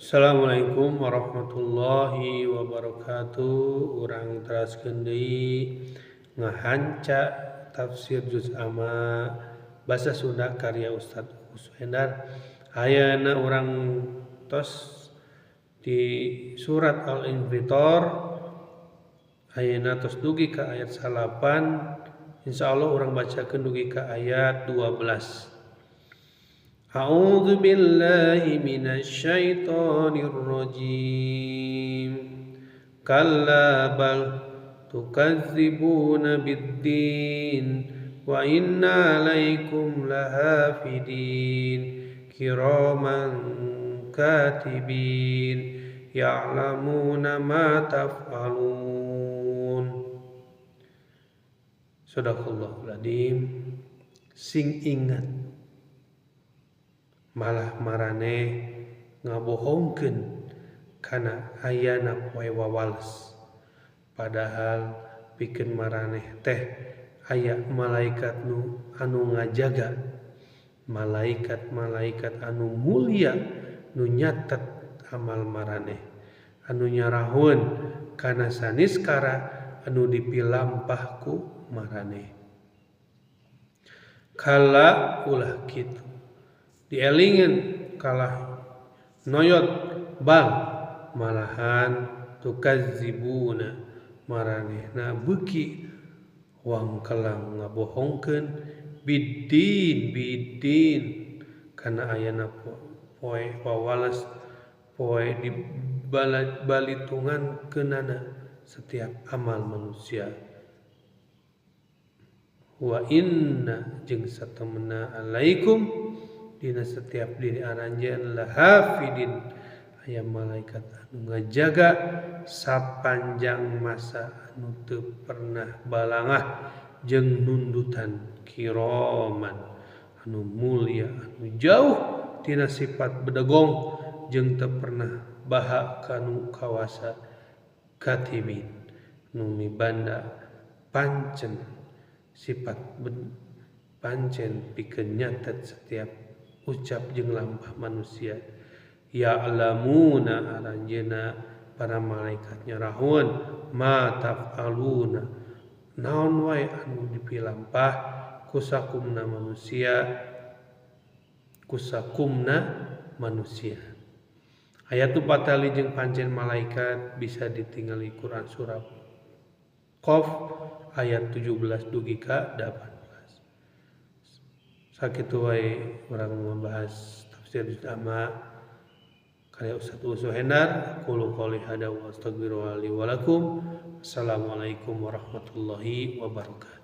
Assalamualaikum warahmatullahi wabarakatuh. Urang teraskeun deui ngahanca tafsir juz amma basa Sunda karya Ustaz Uus Hendar. Ayeuna urang tos di surat Al-Infitor. Ayeuna tos dugi ka ayat 8. Insyaallah urang bacakeun dugi ka ayat 12. أعوذ بالله من الشيطان الرجيم كلا بل تكذبون بالدين وإن عليكم لحافظين كراما كاتبين يعلمون ما تفعلون Sadaqallahul Adzim. Sing ingat malah maraneh ngabohongkeun kana ayana poe wawales, padahal pikeun maraneh teh aya malaikat anu ngajaga, malaikat-malaikat anu mulia nu nyatet amal maraneh, anu nyarahun kana saniskara anu dipilampah ku maraneh. Kala ulah kitu dielingan kalah noyot bal malahan tukazibuna maranehna beuki wangkelang ngabohongkeun bidin kana ayana poe wawales, poe di balitungan keunana setiap amal manusia. Wa inna jeung satemena alaikum dina setiap diri aranjeun lahafidin aya malaikat anu ngajaga sapanjang masa anu teu pernah balangah jeung nundutan kiraman anu mulia anu jauh tina sifat bedegong jeung teu pernah baha kanu kawasa katibin nu mibanda pancen sifat pancen pikeun nyatet setiap ucap jeung lampah manusia. Ya'lamuna aranjeuna para malaikat nyarahun ma taf'aluna naon wae anu dipilampah kusakumna manusia. Ayat tu patali jeung pancen malaikat bisa ditingali Quran surah Qaf ayat 17 dugi ka 18. Sakitu wae urang membahas tafsir juz amma karya Ustaz Uus Hendar. Qulu qouli hada wa astaghfirullahi wa lakum. Assalamualaikum warahmatullahi wabarakatuh.